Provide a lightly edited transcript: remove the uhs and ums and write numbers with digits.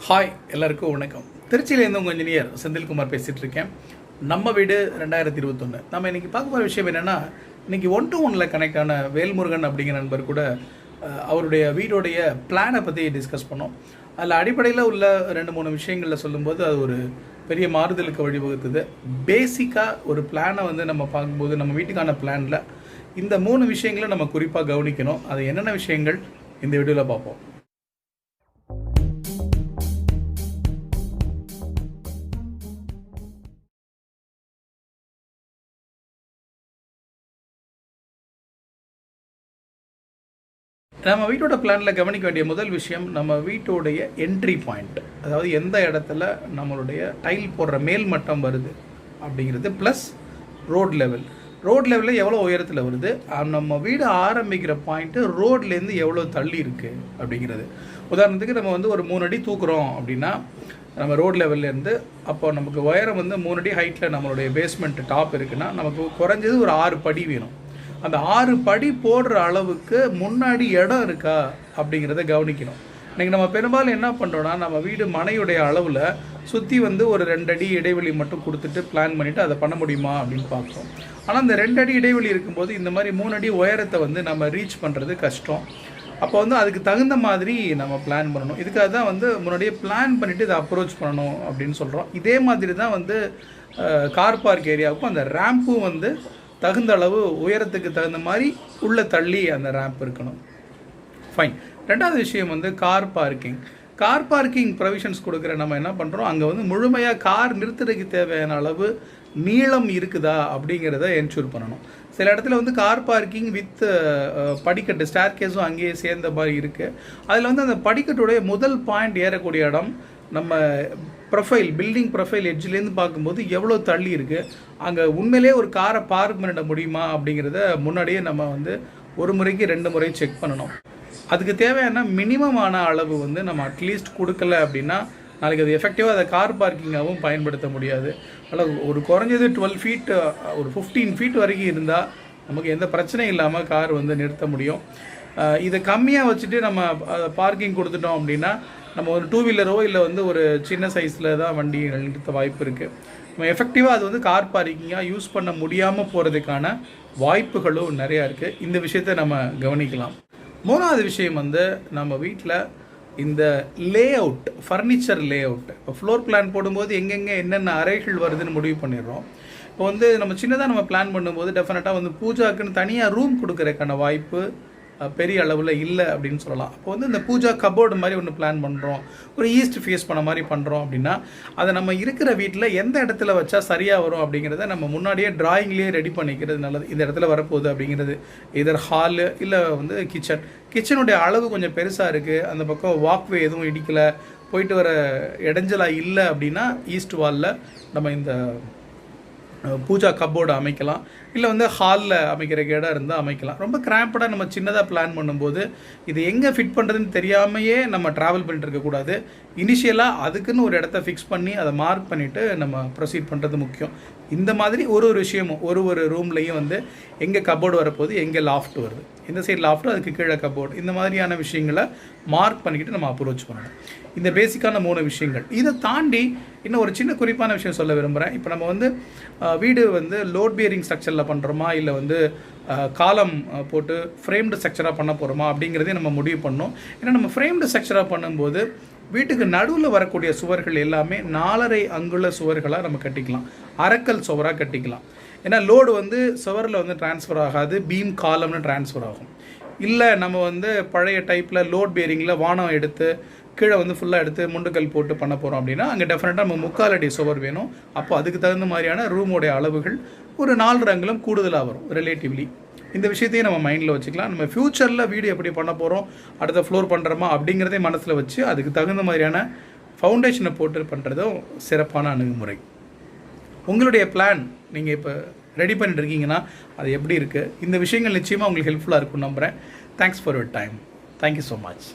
Hi எல்லாருக்கும் வணக்கம். திருச்சியிலேருந்து உங்கள் இன்ஜினியர் செந்தில்குமார் பேசிகிட்டு இருக்கேன். நம்ம வீடு 2021. நம்ம இன்றைக்கி பார்க்க போகிற விஷயம் என்னென்னா, இன்றைக்கி 1-to-1 கனெக்ட் ஆன வேல்முருகன் அப்படிங்கிற நண்பர் கூட அவருடைய வீடோடைய பிளானை பற்றி டிஸ்கஸ் பண்ணோம். அதில் அடிப்படையில் உள்ள 2-3 விஷயங்களில் சொல்லும்போது அது ஒரு பெரிய மாறுதலுக்கு வழிவகுத்துது. பேசிக்காக ஒரு பிளானை நம்ம பார்க்கும்போது நம்ம வீட்டுக்கான பிளானில் இந்த 3 விஷயங்களை நம்ம குறிப்பாக கவனிக்கணும். அது என்னென்ன விஷயங்கள் இந்த வீடியோவில் பார்ப்போம். நம்ம வீட்டோட பிளானில் கவனிக்க வேண்டிய முதல் விஷயம் நம்ம வீட்டோடைய என்ட்ரி பாயிண்ட். அதாவது எந்த இடத்துல நம்மளுடைய டைல் போடுற மேல் மட்டம் வருது அப்படிங்கிறது, ப்ளஸ் ரோட் லெவலில் எவ்வளோ உயரத்தில் வருது, நம்ம வீடு ஆரம்பிக்கிற பாயிண்ட்டு ரோட்லேருந்து எவ்வளோ தள்ளி இருக்குது அப்படிங்கிறது. உதாரணத்துக்கு நம்ம ஒரு 3 அடி தூக்குறோம் அப்படின்னா நம்ம ரோட் லெவல்லேருந்து அப்போ நமக்கு உயரம் 3 அடி ஹைட்டில் நம்மளுடைய பேஸ்மெண்ட் டாப் இருக்குன்னா நமக்கு குறைஞ்சது ஒரு 6 படி வேணும். அந்த 6 படி போடுற அளவுக்கு முன்னாடி இடம் இருக்கா அப்படிங்கிறத கவனிக்கணும். இன்றைக்கி நம்ம பெரும்பாலும் என்ன பண்ணுறோன்னா, நம்ம வீடு மனையுடைய அளவில் சுற்றி ஒரு 2 அடி இடைவெளி மட்டும் கொடுத்துட்டு பிளான் பண்ணிவிட்டு அதை பண்ண முடியுமா அப்படின்னு பார்க்குறோம். ஆனால் அந்த 2 அடி இடைவெளி இருக்கும்போது இந்த மாதிரி 3 அடி உயரத்தை நம்ம ரீச் பண்ணுறது கஷ்டம். அப்போ அதுக்கு தகுந்த மாதிரி நம்ம பிளான் பண்ணணும். இதுக்காக தான் முன்னாடியே பிளான் பண்ணிவிட்டு இதை அப்ரோச் பண்ணணும் அப்படின்னு சொல்கிறோம். இதே மாதிரி தான் கார் பார்க் ஏரியாவுக்கும் அந்த ரேம்பும் தகுந்த அளவு உயரத்துக்கு தகுந்த மாதிரி உள்ள தள்ளி அந்த ரேம்ப் இருக்கணும். ஃபைன். ரெண்டாவது விஷயம் கார் பார்க்கிங் ப்ரொவிஷன்ஸ் கொடுக்குற நம்ம என்ன பண்ணுறோம், அங்கே முழுமையாக கார் நிறுத்துறதுக்கு தேவையான அளவு நீளம் இருக்குதா அப்படிங்கிறத என்ஷூர் பண்ணணும். சில இடத்துல கார் பார்க்கிங் வித் படிக்கட்டு ஸ்டேர்கேஸும் அங்கேயே சேர்ந்த மாதிரி இருக்குது. அதில் அந்த படிக்கட்டுடைய முதல் பாயிண்ட் ஏறக்கூடிய இடம் நம்ம பில்டிங் ப்ரொஃபைல் எட்ஜ்லேருந்து பார்க்கும்போது எவ்வளோ தள்ளி இருக்குது, அங்கே உண்மையிலே ஒரு காரை பார்க் பண்ணிட முடியுமா அப்படிங்கிறத முன்னாடியே நம்ம 1 முறைக்கு 2 முறை செக் பண்ணணும். அதுக்கு தேவையான மினிமமான அளவு நம்ம அட்லீஸ்ட் கொடுக்கல அப்படின்னா நாளைக்கு அது எஃபெக்டிவாக அதை கார் பார்க்கிங்காகவும் பயன்படுத்த முடியாது. அதில் ஒரு குறைஞ்சது 12 ஃபீட் ஒரு 15 ஃபீட் வரைக்கும் இருந்தால் நமக்கு எந்த பிரச்சனையும் இல்லாமல் கார் நிறுத்த முடியும். இதை கம்மியாக வச்சுட்டு நம்ம பார்க்கிங் கொடுத்துட்டோம் அப்படின்னா நம்ம ஒரு 2 வீலரோ இல்லை ஒரு சின்ன சைஸில் தான் வண்டி நிறுத்த வாய்ப்பு இருக்குது. நம்ம எஃபெக்டிவாக அது கார் பார்க்கிங்காக யூஸ் பண்ண முடியாமல் போகிறதுக்கான வாய்ப்புகளும் நிறையா இருக்குது. இந்த விஷயத்தை நம்ம கவனிக்கலாம். மூணாவது விஷயம் நம்ம வீட்டில் இந்த லேஅவுட், ஃபர்னிச்சர் லேஅவுட். இப்போ ஃப்ளோர் பிளான் போடும்போது எங்கெங்கே என்னென்ன அறைகள் வருதுன்னு முடிவு பண்ணிடுறோம். இப்போ நம்ம சின்னதாக நம்ம பிளான் பண்ணும்போது டெஃபினட்டாக பூஜாக்குன்னு தனியாக ரூம் கொடுக்குறதுக்கான வாய்ப்பு பெரிய அளவில் இல்லை அப்படின்னு சொல்லலாம். அப்போ இந்த பூஜா கபோர்டு மாதிரி ஒன்று பிளான் பண்ணுறோம், ஒரு ஈஸ்ட் ஃபேஸ் பண்ண மாதிரி பண்ணுறோம் அப்படின்னா அதை நம்ம இருக்கிற வீட்டில் எந்த இடத்துல வச்சா சரியாக வரும் அப்படிங்கிறத நம்ம முன்னாடியே டிராயிங்லேயே ரெடி பண்ணிக்கிறது நல்லது. இந்த இடத்துல வரப்போகுது அப்படிங்கிறது இதர் ஹாலு இல்லை கிச்சனுடைய அளவு கொஞ்சம் பெருசாக இருக்குது, அந்த பக்கம் வாக்வே எதுவும் இடிக்கலை, போயிட்டு வர இடைஞ்சலாக இல்லை அப்படின்னா ஈஸ்ட் வாலில் நம்ம இந்த பூஜா கப்போர்டு அமைக்கலாம். இல்லை ஹாலில் அமைக்கிற இடம் இருந்தால் அமைக்கலாம். ரொம்ப கிராம்படாக நம்ம சின்னதாக பிளான் பண்ணும்போது இது எங்கே ஃபிட் பண்ணுறதுன்னு தெரியாமையே நம்ம ட்ராவல் பண்ணிட்டு இருக்கக்கூடாது. இனிஷியலாக அதுக்குன்னு ஒரு இடத்த ஃபிக்ஸ் பண்ணி அதை மார்க் பண்ணிவிட்டு நம்ம ப்ரொசீட் பண்ணுறது முக்கியம். இந்த மாதிரி ஒரு விஷயமும் ஒரு ரூம்லேயும் எங்கே கப்போர்டு வரப்போகுது, எங்கே லாஃப்ட் வருது, இந்த சைடு லாஃப்ட்டு அதுக்கு கீழே கப்போர்டு, இந்த மாதிரியான விஷயங்களை மார்க் பண்ணிக்கிட்டு நம்ம அப்ரோச் பண்ணணும். இந்த பேசிக்கான 3 விஷயங்கள். இதை தாண்டி இன்னும் ஒரு சின்ன குறிப்பான விஷயம் சொல்ல விரும்புகிறேன். இப்போ நம்ம வீடு லோட் பியரிங் ஸ்ட்ரக்சரில் பண்ணுறோமா இல்லை காலம் போட்டு ஃப்ரேம்டு ஸ்ட்ரக்சராக பண்ண போகிறோமா அப்படிங்கிறதே நம்ம முடிவு பண்ணோம். ஏன்னா நம்ம ஃப்ரேம்டு ஸ்ட்ரக்சராக பண்ணும்போது வீட்டுக்கு நடுவில் வரக்கூடிய சுவர்கள் எல்லாமே 4.5 அங்குல சுவர்களாக நம்ம கட்டிக்கலாம், அரைக்கல் சுவராக கட்டிக்கலாம். ஏன்னா லோடு சுவரில் ட்ரான்ஸ்ஃபர் ஆகாது, பீம் காலம்னு ட்ரான்ஸ்ஃபர் ஆகும். இல்லை நம்ம பழைய டைப்பில் லோட் பியரிங்கில் வானம் எடுத்து கீழே ஃபுல்லாக எடுத்து முண்டுக்கல் போட்டு பண்ண போகிறோம் அப்படின்னா அங்கே டெஃபினட்டாக நம்ம 3/4 அடி சுவர் வேணும். அப்போ அதுக்கு தகுந்த மாதிரியான ரூமோடைய அளவுகள் ஒரு 4 அங்குலம் கூடுதலாக வரும் ரிலேட்டிவ்லி. இந்த விஷயத்தையும் நம்ம மைண்டில் வச்சுக்கலாம். நம்ம ஃப்யூச்சரில் வீடு எப்படி பண்ண போகிறோம், அடுத்த ஃப்ளோர் பண்ணுறோமா அப்படிங்கிறதே மனசில் வச்சு அதுக்கு தகுந்த மாதிரியான ஃபவுண்டேஷனை போட்டு பண்ணுறதும் சிறப்பான அணுகுமுறை. உங்களுடைய பிளான் நீங்கள் இப்போ ரெடி பண்ணிட்டு இருக்கீங்கன்னா அது எப்படி இருக்குது, இந்த விஷயங்கள் நிச்சயமாக உங்களுக்கு ஹெல்ப்ஃபுல்லாக இருக்கும்னு நம்புகிறேன். Thanks for your time. Thank you so much.